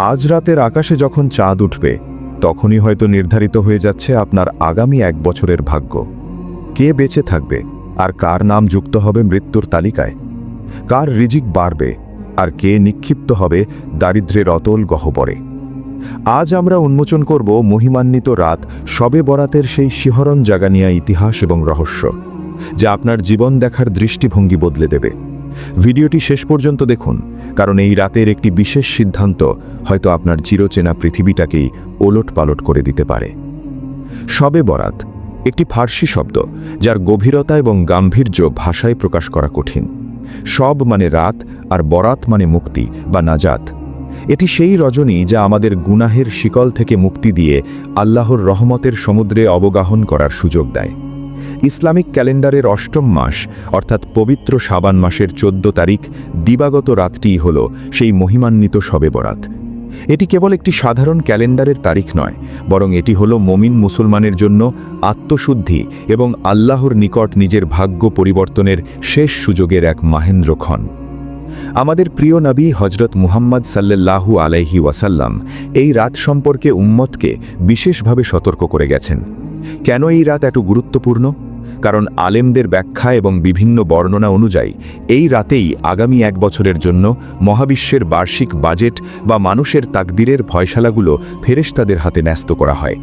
আজ রাতের আকাশে যখন চাঁদ উঠবে তখনই হয়তো নির্ধারিত হয়ে যাচ্ছে আপনার আগামী 1 বছরের ভাগ্য। কে বেঁচে থাকবে আর কার নাম যুক্ত হবে মৃত্যুর তালিকায়, কার রিজিক বাড়বে আর কে নিক্ষিপ্ত হবে দারিদ্র্যের অতল গহ্বরে। আজ আমরা উন্মোচন করব মহিমান্বিত রাত শবে বরাতের সেই শিহরণ জাগানিয়া ইতিহাস এবং রহস্য, যা আপনার জীবন দেখার দৃষ্টিভঙ্গি বদলে দেবে। ভিডিওটি শেষ পর্যন্ত দেখুন, কারণ এই রাতের একটি বিশেষ সিদ্ধান্ত হয়তো আপনার চিরচেনা পৃথিবীটাকেই ওলটপালট করে দিতে পারে। শবে বরাত একটি ফার্সি শব্দ, যার গভীরতা এবং গাম্ভীর্য ভাষায় প্রকাশ করা কঠিন। শব মানে রাত আর বরাত মানে মুক্তি বা নাজাত। এটি সেই রজনী যা আমাদের গুনাহের শিকল থেকে মুক্তি দিয়ে আল্লাহর রহমতের সমুদ্রে অবগাহন করার সুযোগ দেয়। ইসলামিক ক্যালেন্ডারের অষ্টম মাস অর্থাৎ পবিত্র শাবান মাসের 14 তারিখ দিবাগত রাতটিই হল সেই মহিমান্বিত শবে বরাত। এটি কেবল একটি সাধারণ ক্যালেন্ডারের তারিখ নয়, বরং এটি হল মুমিন মুসলমানের জন্য আত্মশুদ্ধি এবং আল্লাহর নিকট নিজের ভাগ্য পরিবর্তনের শেষ সুযোগের এক মাহেন্দ্রক্ষণ। আমাদের প্রিয় নবী হজরত মুহাম্মদ সাল্লাল্লাহু আলাইহি ওয়াসাল্লাম এই রাত সম্পর্কে উম্মতকে বিশেষভাবে সতর্ক করে গেছেন। কেন এই রাত এত গুরুত্বপূর্ণ? কারণ আলেমদের ব্যাখ্যা এবং বিভিন্ন বর্ণনা অনুযায়ী এই রাতেই আগামী 1 বছরের জন্য মহাবিশ্বের বার্ষিক বাজেট বা মানুষের তাকদিরের ফয়সালাগুলো ফেরেশতাদের হাতে ন্যস্ত করা হয়।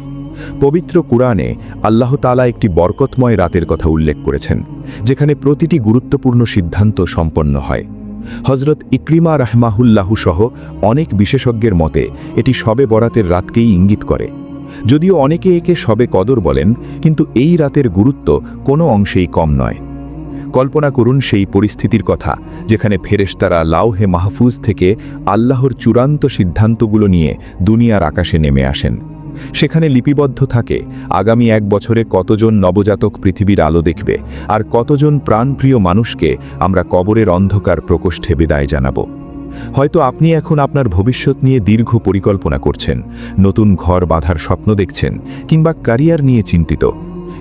পবিত্র কুরআনে আল্লাহ তাআলা একটি বরকতময় রাতের কথা উল্লেখ করেছেন, যেখানে প্রতিটি গুরুত্বপূর্ণ সিদ্ধান্ত সম্পন্ন হয়। হজরত ইকরিমা রাহমাহুল্লাহু সহ অনেক বিশেষজ্ঞের মতে এটি শবে বরাতের রাতকেই ইঙ্গিত করে। যদিও অনেকে একে শবে কদর বলেন, কিন্তু এই রাতের গুরুত্ব কোনো অংশেই কম নয়। কল্পনা করুন সেই পরিস্থিতির কথা যেখানে ফেরেশতারা লাউহে মাহফুজ থেকে আল্লাহর চূড়ান্ত সিদ্ধান্তগুলো নিয়ে দুনিয়ার আকাশে নেমে আসেন। সেখানে লিপিবদ্ধ থাকে আগামী 1 বছরে কতজন নবজাতক পৃথিবীর আলো দেখবে আর কতজন প্রাণপ্রিয় মানুষকে আমরা কবরের অন্ধকার প্রকোষ্ঠে বিদায় জানাব। হয়তো আপনি এখন আপনার ভবিষ্যৎ নিয়ে দীর্ঘ পরিকল্পনা করছেন, নতুন ঘর বাঁধার স্বপ্ন দেখছেন কিংবা ক্যারিয়ার নিয়ে চিন্তিত,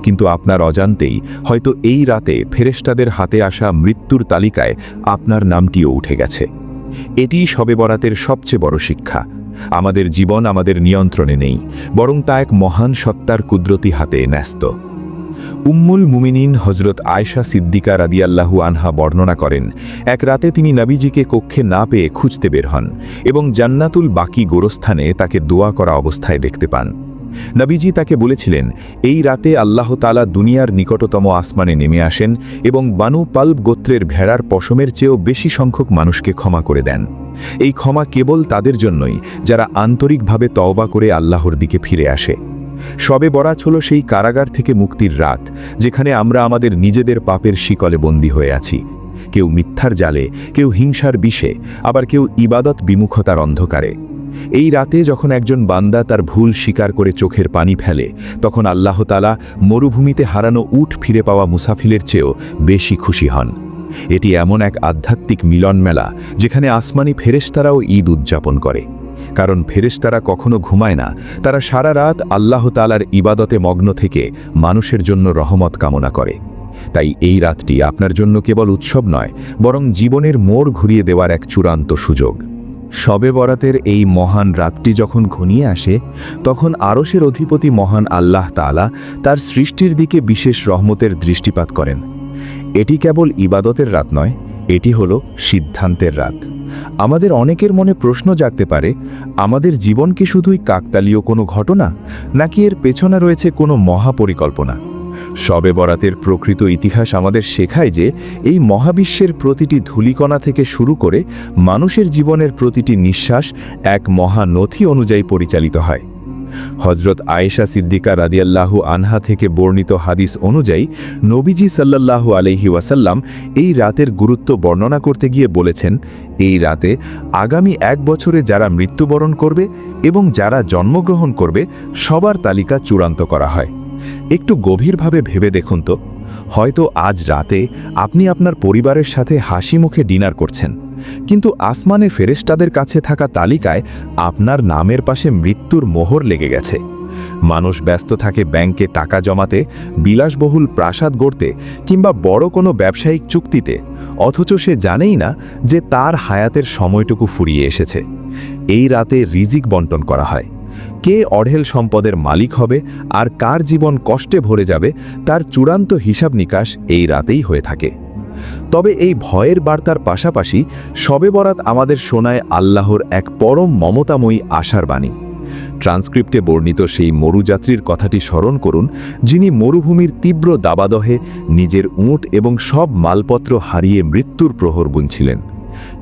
কিন্তু আপনার অজান্তেই হয়তো এই রাতে ফেরেশতাদের হাতে আসা মৃত্যুর তালিকায় আপনার নামটিও উঠে গেছে। এটিই শবে বরাতের সবচেয়ে বড় শিক্ষা। আমাদের জীবন আমাদের নিয়ন্ত্রণে নেই, বরং তা এক মহান সত্তার কুদরতি হাতে ন্যস্ত। উম্মুল মুমিনিন হজরত আয়েশা সিদ্দিকা রাদিয়াল্লাহু আনহা বর্ণনা করেন, এক রাতে তিনি নবীজিকে কক্ষে না পেয়ে খুঁজতে বের হন এবং জান্নাতুল বাকি গোরস্থানে তাকে দোয়া করা অবস্থায় দেখতে পান। নবীজি তাকে বলেছিলেন, এই রাতে আল্লাহ তাআলা দুনিয়ার নিকটতম আসমানে নেমে আসেন এবং বানু পালব গোত্রের ভেড়ার পশমের চেয়েও বেশি সংখ্যক মানুষকে ক্ষমা করে দেন। এই ক্ষমা কেবল তাদের জন্যই যারা আন্তরিকভাবে তওবা করে আল্লাহর দিকে ফিরে আসে। শবে বরাত হল সেই কারাগার থেকে মুক্তির রাত, যেখানে আমরা আমাদের নিজেদের পাপের শিকলে বন্দী হয়ে আছি। কেউ মিথ্যার জালে, কেউ হিংসার বিষে, আবার কেউ ইবাদত বিমুখতার অন্ধকারে। এই রাতে যখন একজন বান্দা তার ভুল স্বীকার করে চোখের পানি ফেলে, তখন আল্লাহ তাআলা মরুভূমিতে হারানো উট ফিরে পাওয়া মুসাফিরের চেয়েও বেশি খুশি হন। এটি এমন এক আধ্যাত্মিক মিলন মেলা যেখানে আসমানি ফেরেশতারাও ঈদ উদযাপন করে। কারণ ফেরেশতারা কখনো ঘুমায় না, তারা সারা রাত আল্লাহ তাআলার ইবাদতে মগ্ন থেকে মানুষের জন্য রহমত কামনা করে। তাই এই রাতটি আপনার জন্য কেবল উৎসব নয়, বরং জীবনের মোড় ঘুরিয়ে দেওয়ার এক চূড়ান্ত সুযোগ। শবে বরাতের এই মহান রাতটি যখন ঘনিয়ে আসে, তখন আরশের অধিপতি মহান আল্লাহ তাআলা তার সৃষ্টির দিকে বিশেষ রহমতের দৃষ্টিপাত করেন। এটি কেবল ইবাদতের রাত নয়, এটি হলো সিদ্ধান্তের রাত। আমাদের অনেকের মনে প্রশ্ন জাগতে পারে, আমাদের জীবন কি শুধুই কাকতালীয় কোনো ঘটনা, নাকি এর পেছনে রয়েছে কোনো মহাপরিকল্পনা? শবে বরাতের প্রকৃত ইতিহাস আমাদের শেখায় যে এই মহাবিশ্বের প্রতিটি ধূলিকণা থেকে শুরু করে মানুষের জীবনের প্রতিটি নিঃশ্বাস এক মহানথি অনুযায়ী পরিচালিত হয়। হজরত আয়েশা সিদ্দিকা রাদিয়াল্লাহু আনহা থেকে বর্ণিত হাদিস অনুযায়ী নবীজি সাল্লাল্লাহু আলাইহি ওয়াসাল্লাম এই রাতের গুরুত্ব বর্ণনা করতে গিয়ে বলেছেন, এই রাতে আগামী 1 বছরে যারা মৃত্যুবরণ করবে এবং যারা জন্মগ্রহণ করবে সবার তালিকা চূড়ান্ত করা হয়। একটু গভীরভাবে ভেবে দেখুন তো, হয়তো আজ রাতে আপনি আপনার পরিবারের সাথে হাসি মুখে ডিনার করছেন, কিন্তু আসমানে ফেরেশতাদের কাছে থাকা তালিকায় আপনার নামের পাশে মৃত্যুর মোহর লেগে গেছে। মানুষ ব্যস্ত থাকে ব্যাংকে টাকা জমাতে, বিলাসবহুল প্রাসাদ গড়তে কিংবা বড় কোনো ব্যবসায়িক চুক্তিতে, অথচ সে জানেই না যে তার হায়াতের সময়টুকু ফুরিয়ে এসেছে। এই রাতে রিজিক বন্টন করা হয়। কে অঢেল সম্পদের মালিক হবে আর কার জীবন কষ্টে ভরে যাবে তার চূড়ান্ত হিসাব নিকাশ এই রাতেই হয়ে থাকে। তবে এই ভয়ের বার্তার পাশাপাশি শবে বরাত আমাদের শোনায় আল্লাহর এক পরম মমতাময়ী আশার বাণী। ট্রান্সক্রিপ্টে বর্ণিত সেই মরুযাত্রীর কথাটি স্মরণ করুন, যিনি মরুভূমির তীব্র দাবাদহে নিজের উট এবং সব মালপত্র হারিয়ে মৃত্যুর প্রহর গুনছিলেন।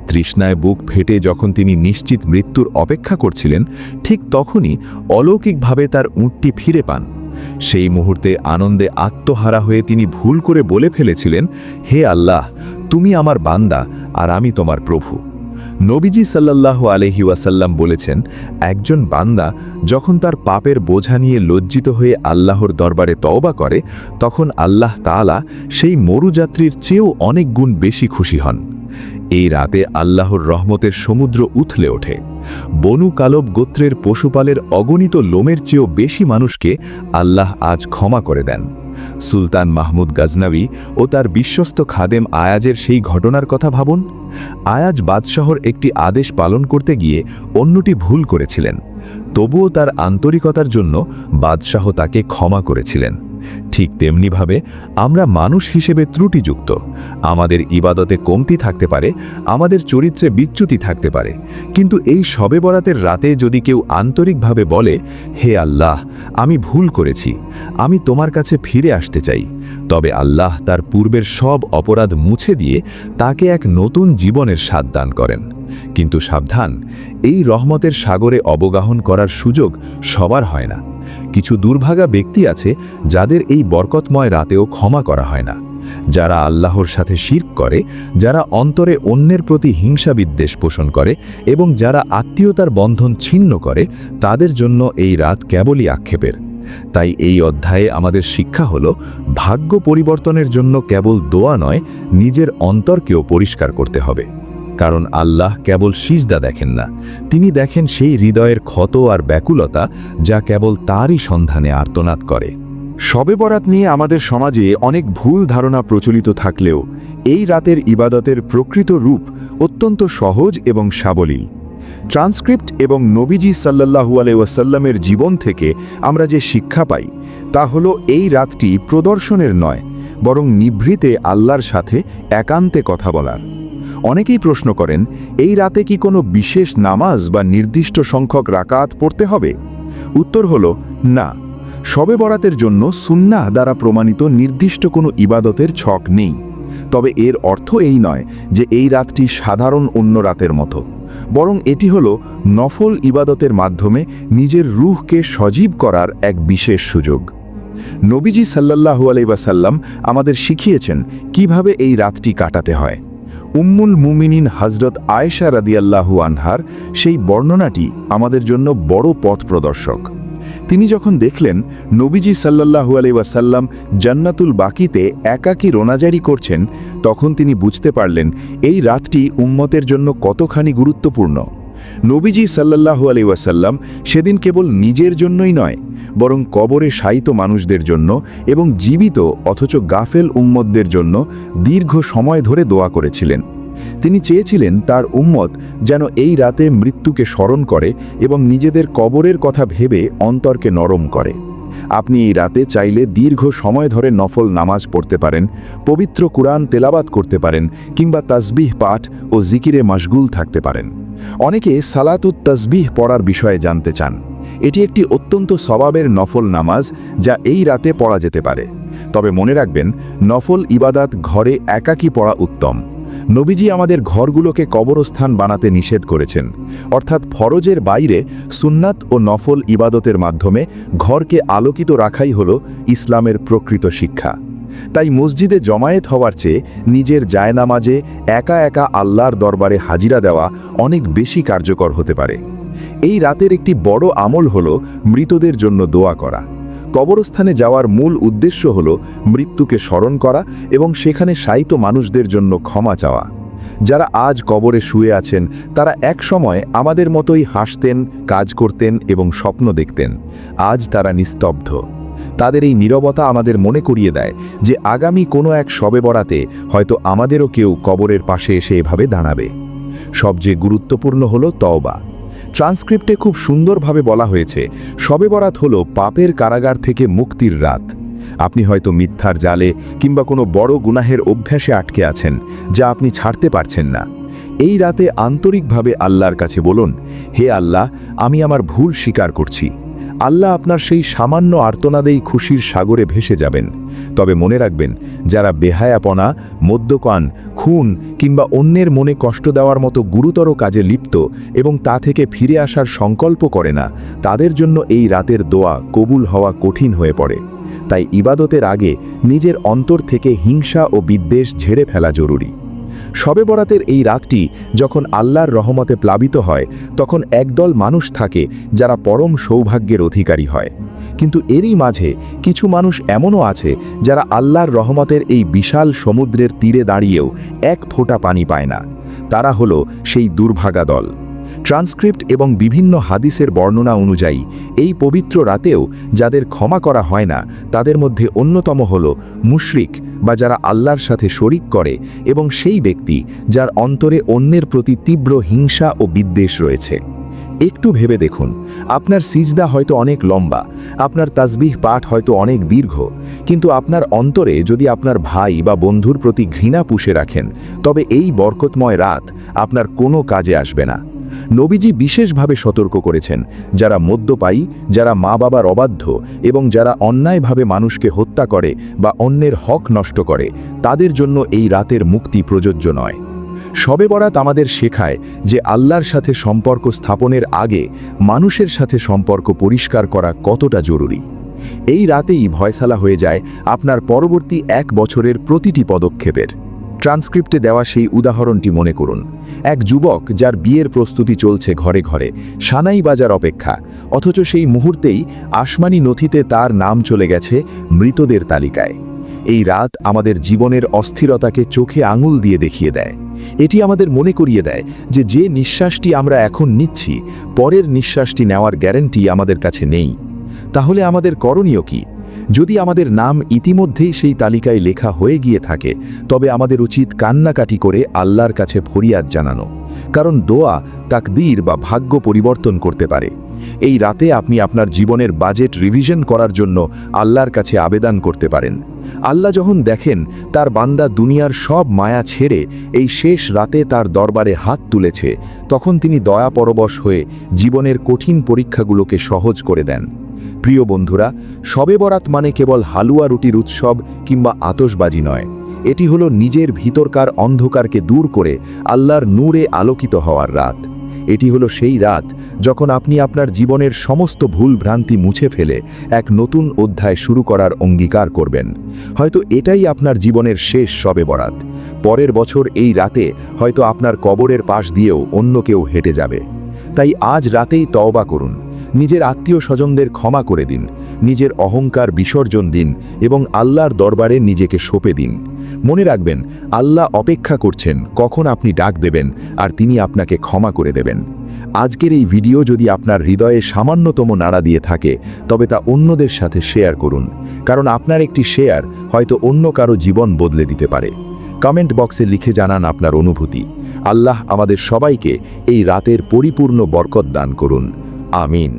তৃষ্ণায় বুক ফেটে যখন তিনি নিশ্চিত মৃত্যুর অপেক্ষা করছিলেন, ঠিক তখনই অলৌকিকভাবে তার উটটি ফিরে পান। সেই মুহূর্তে আনন্দে আত্মহারা হয়ে তিনি ভুল করে বলে ফেলেছিলেন, হে আল্লাহ, তুমি আমার বান্দা আর আমি তোমার প্রভু। নবীজি সাল্লাল্লাহু আলাইহি ওয়াসাল্লাম বলেছেন, একজন বান্দা যখন তার পাপের বোঝা নিয়ে লজ্জিত হয়ে আল্লাহর দরবারে তওবা করে, তখন আল্লাহ তাআলা সেই মরুযাত্রীর চেয়েও অনেক গুণ বেশি খুশি হন। এই রাতে আল্লাহর রহমতের সমুদ্র উথলে ওঠে। বনু কালব গোত্রের পশুপালের অগণিত লোমের চেয়েও বেশি মানুষকে আল্লাহ আজ ক্ষমা করে দেন। সুলতান মাহমুদ গজনভী ও তার বিশ্বস্ত খাদেম আয়াজের সেই ঘটনার কথা ভাবুন। আয়াজ বাদশাহর একটি আদেশ পালন করতে গিয়ে অন্যটি ভুল করেছিলেন, তবুও তার আন্তরিকতার জন্য বাদশাহ তাকে ক্ষমা করেছিলেন। ঠিক তেমনিভাবে আমরা মানুষ হিসেবে ত্রুটিযুক্ত। আমাদের ইবাদতে কমতি থাকতে পারে, আমাদের চরিত্রে বিচ্যুতি থাকতে পারে, কিন্তু এই শবে বরাতের রাতে যদি কেউ আন্তরিকভাবে বলে, হে আল্লাহ, আমি ভুল করেছি, আমি তোমার কাছে ফিরে আসতে চাই, তবে আল্লাহ তার পূর্বের সব অপরাধ মুছে দিয়ে তাকে এক নতুন জীবনের স্বাদ দান করেন। কিন্তু সাবধান, এই রহমতের সাগরে অবগাহন করার সুযোগ সবার হয় না। কিছু দুর্ভাগা ব্যক্তি আছে যাদের এই বরকতময় রাতেও ক্ষমা করা হয় না। যারা আল্লাহর সাথে শিরক করে, যারা অন্তরে অন্যের প্রতি হিংসা বিদ্বেষ পোষণ করে এবং যারা আত্মীয়তার বন্ধন ছিন্ন করে, তাদের জন্য এই রাত কেবলই আক্ষেপের। তাই এই অধ্যায়ে আমাদের শিক্ষা হলো, ভাগ্য পরিবর্তনের জন্য কেবল দোয়া নয়, নিজের অন্তরকেও পরিষ্কার করতে হবে। কারণ আল্লাহ কেবল সিজদা দেখেন না, তিনি দেখেন সেই হৃদয়ের ক্ষত আর ব্যাকুলতা যা কেবল তারই সন্ধানে আর্তনাদ করে। শবে বরাত নিয়ে আমাদের সমাজে অনেক ভুল ধারণা প্রচলিত থাকলেও এই রাতের ইবাদতের প্রকৃত রূপ অত্যন্ত সহজ এবং সাবলীল। ট্রান্সক্রিপ্ট এবং নবীজি সাল্লাল্লাহু আলাইহি ওয়াসাল্লামের জীবন থেকে আমরা যে শিক্ষা পাই তা হলো, এই রাতটি প্রদর্শনের নয়, বরং নিভৃতে আল্লাহর সাথে একান্তে কথা বলার। অনেকেই প্রশ্ন করেন, এই রাতে কি কোনো বিশেষ নামাজ বা নির্দিষ্ট সংখ্যক রাকাত পড়তে হবে? উত্তর হলো না। শবে বরাতের জন্য সুন্নাহ দ্বারা প্রমাণিত নির্দিষ্ট কোনো ইবাদতের ছক নেই। তবে এর অর্থ এই নয় যে এই রাতটি সাধারণ অন্য রাতের মতো, বরং এটি হলো নফল ইবাদতের মাধ্যমে নিজের রূহকে সজীব করার এক বিশেষ সুযোগ। নবীজি সাল্লাল্লাহু আলাইহি ওয়াসাল্লাম আমাদের শিখিয়েছেন কিভাবে এই রাতটি কাটাতে হয়। উম্মুল মুমিনিন হযরত আয়েশা রাদিয়াল্লাহু আনহার সেই বর্ণনাটি আমাদের জন্য বড় পথ প্রদর্শক। তিনি যখন দেখলেন নবীজি সাল্লাল্লাহু আলাইহি ওয়াসাল্লাম জান্নাতুল বাকিতে একাকী রোনাজারি করছেন, তখন তিনি বুঝতে পারলেন এই রাতটি উম্মতের জন্য কতখানি গুরুত্বপূর্ণ। নবীজি সাল্লাল্লাহু আলাইহি ওয়াসাল্লাম সেদিন কেবল নিজের জন্যই নয়, বরং কবরে শায়িত মানুষদের জন্য এবং জীবিত অথচ গাফেল উম্মতদের জন্য দীর্ঘ সময় ধরে দোয়া করেছিলেন। তিনি চেয়েছিলেন তার উম্মত যেন এই রাতে মৃত্যুকে স্মরণ করে এবং নিজেদের কবরের কথা ভেবে অন্তরকে নরম করে। আপনি এই রাতে চাইলে দীর্ঘ সময় ধরে নফল নামাজ পড়তে পারেন, পবিত্র কুরআন তেলাওয়াত করতে পারেন, কিংবা তাসবিহ পাঠ ও জিকিরে মশগুল থাকতে পারেন। অনেকে সালাতুত তাসবিহ পড়ার বিষয়ে জানতে চান। এটি একটি অত্যন্ত সওয়াবের নফল নামাজ যা এই রাতে পড়া যেতে পারে। তবে মনে রাখবেন, নফল ইবাদাত ঘরে একাকী পড়া উত্তম। নবীজি আমাদের ঘরগুলোকে কবরস্থান বানাতে নিষেধ করেছেন, অর্থাৎ ফরজের বাইরে সুন্নাত ও নফল ইবাদতের মাধ্যমে ঘরকে আলোকিত রাখাই হলো ইসলামের প্রকৃত শিক্ষা। তাই মসজিদে জমায়েত হওয়ার চেয়ে নিজের জায়নামাজে একা একা আল্লাহর দরবারে হাজিরা দেওয়া অনেক বেশি কার্যকর হতে পারে। এই রাতের একটি বড় আমল হলো মৃতদের জন্য দোয়া করা। কবরস্থানে যাওয়ার মূল উদ্দেশ্য হল মৃত্যুকে স্মরণ করা এবং সেখানে শায়িত মানুষদের জন্য ক্ষমা চাওয়া। যারা আজ কবরে শুয়ে আছেন তারা এক সময় আমাদের মতোই হাসতেন, কাজ করতেন এবং স্বপ্ন দেখতেন। আজ তারা নিস্তব্ধ। তাদের এই নীরবতা আমাদের মনে করিয়ে দেয় যে আগামী কোনো এক শবে বরাতে হয়তো আমাদেরও কেউ কবরের পাশে এসে এভাবে দাঁড়াবে। সবচেয়ে গুরুত্বপূর্ণ হলো তওবা। ট্রান্সক্রিপ্টে খুব সুন্দরভাবে বলা হয়েছে শবে বরাত হলো পাপের কারাগার থেকে মুক্তির রাত। আপনি হয়তো মিথ্যার জালে কিংবা কোনো বড় গুনাহের অভ্যাসে আটকে আছেন, যা আপনি ছাড়তে পারছেন না। এই রাতে আন্তরিকভাবে আল্লাহর কাছে বলুন, হে আল্লাহ, আমি আমার ভুল স্বীকার করছি। আল্লাহ আপনার সেই সামান্য আর্তনাদেই খুশির সাগরে ভেসে যাবেন। তবে মনে রাখবেন, যারা বেহায়াপনা, মদ্যপান, খুন কিংবা অন্যের মনে কষ্ট দেওয়ার মতো গুরুতর কাজে লিপ্ত এবং তা থেকে ফিরে আসার সংকল্প করে না, তাদের জন্য এই রাতের দোয়া কবুল হওয়া কঠিন হয়ে পড়ে। তাই ইবাদতের আগে নিজের অন্তর থেকে হিংসা ও বিদ্বেষ ঝেড়ে ফেলা জরুরি। শবে বরাতের এই রাতটি যখন আল্লাহর রহমতে প্লাবিত হয়, তখন একদল মানুষ থাকে যারা পরম সৌভাগ্যের অধিকারী হয়। কিন্তু এরই মাঝে কিছু মানুষ এমনও আছে যারা আল্লাহর রহমতের এই বিশাল সমুদ্রের তীরে দাঁড়িয়েও এক ফোঁটা পানি পায় না। তারা হলো সেই দুর্ভাগা দল। ট্রান্সক্রিপ্ট এবং বিভিন্ন হাদিসের বর্ণনা অনুযায়ী এই পবিত্র রাতেও যাদের ক্ষমা করা হয় না, তাদের মধ্যে অন্যতম হল মুশরিক বা যারা আল্লাহর সাথে শরিক করে, এবং সেই ব্যক্তি যার অন্তরে অন্যের প্রতি তীব্র হিংসা ও বিদ্বেষ রয়েছে। একটু ভেবে দেখুন, আপনার সিজদা হয়তো অনেক লম্বা, আপনার তাসবিহ পাঠ হয়তো অনেক দীর্ঘ, কিন্তু আপনার অন্তরে যদি আপনার ভাই বা বন্ধুর প্রতি ঘৃণা পুষে রাখেন, তবে এই বরকতময় রাত আপনার কোনো কাজে আসবে না। নবীজি বিশেষভাবে সতর্ক করেছেন, যারা মদ্যপায়ী, যারা মা বাবার অবাধ্য এবং যারা অন্যায়ভাবে মানুষকে হত্যা করে বা অন্যের হক নষ্ট করে, তাদের জন্য এই রাতের মুক্তি প্রযোজ্য নয়। শবে বরাত আমাদের শেখায় যে আল্লাহর সাথে সম্পর্ক স্থাপনের আগে মানুষের সাথে সম্পর্ক পরিষ্কার করা কতটা জরুরি। এই রাতেই ফয়সালা হয়ে যায় আপনার পরবর্তী 1 বছরের প্রতিটি পদক্ষেপের। ট্রান্সক্রিপ্টে দেওয়া সেই উদাহরণটি মনে করুন। এক যুবক যার বিয়ের প্রস্তুতি চলছে ঘরে ঘরে, সানাই বাজার অপেক্ষা, অথচ সেই মুহূর্তেই আসমানি নথিতে তার নাম চলে গেছে মৃতদের তালিকায়। এই রাত আমাদের জীবনের অস্থিরতাকে চোখে আঙুল দিয়ে দেখিয়ে দেয়। এটি আমাদের মনে করিয়ে দেয় যে নিঃশ্বাসটি আমরা এখন নিচ্ছি, পরের নিঃশ্বাসটি নেওয়ার গ্যারান্টি আমাদের কাছে নেই। তাহলে আমাদের করণীয় কি? যদি আমাদের নাম ইতিমধ্যেই সেই তালিকায় লেখা হয়ে গিয়ে থাকে, তবে আমাদের উচিত কান্নাকাটি করে আল্লাহর কাছে ফরিয়াদ জানানো, কারণ দোয়া তাকদীর বা ভাগ্য পরিবর্তন করতে পারে। এই রাতে আপনি আপনার জীবনের বাজেট রিভিশন করার জন্য আল্লাহর কাছে আবেদন করতে পারেন। আল্লাহ যখন দেখেন তার বান্দা দুনিয়ার সব মায়া ছেড়ে এই শেষ রাতে তার দরবারে হাত তুলেছে, তখন তিনি দয়া পরবশ হয়ে জীবনের কঠিন পরীক্ষাগুলোকে সহজ করে দেন। প্রিয় বন্ধুরা, শবে বরাত মানে কেবল হালুয়া রুটির উৎসব কিংবা আতশবাজি নয়। এটি হলো নিজের ভিতরকার অন্ধকারকে দূর করে আল্লাহর নূরে আলোকিত হওয়ার রাত। এটি হলো সেই রাত যখন আপনি আপনার জীবনের সমস্ত ভুল ভ্রান্তি মুছে ফেলে এক নতুন অধ্যায় শুরু করার অঙ্গীকার করবেন। হয়তো এটাই আপনার জীবনের শেষ শবে বরাত। পরের বছর এই রাতে হয়তো আপনার কবরের পাশ দিয়েও অন্য কেউ হেঁটে যাবে। তাই আজ রাতেই তওবা করুন, নিজের আত্মীয় স্বজনদের ক্ষমা করে দিন, নিজের অহংকার বিসর্জন দিন এবং আল্লাহর দরবারে নিজেকে সঁপে দিন। মনে রাখবেন, আল্লাহ অপেক্ষা করছেন কখন আপনি ডাক দেবেন আর তিনি আপনাকে ক্ষমা করে দেবেন। আজকের এই ভিডিও যদি আপনার হৃদয়ে সামান্যতম নাড়া দিয়ে থাকে, তবে তা অন্যদের সাথে শেয়ার করুন, কারণ আপনার একটি শেয়ার হয়তো অন্য কারো জীবন বদলে দিতে পারে। কমেন্ট বক্সে লিখে জানান আপনার অনুভূতি। আল্লাহ আমাদের সবাইকে এই রাতের পরিপূর্ণ বরকত দান করুন। আমিন।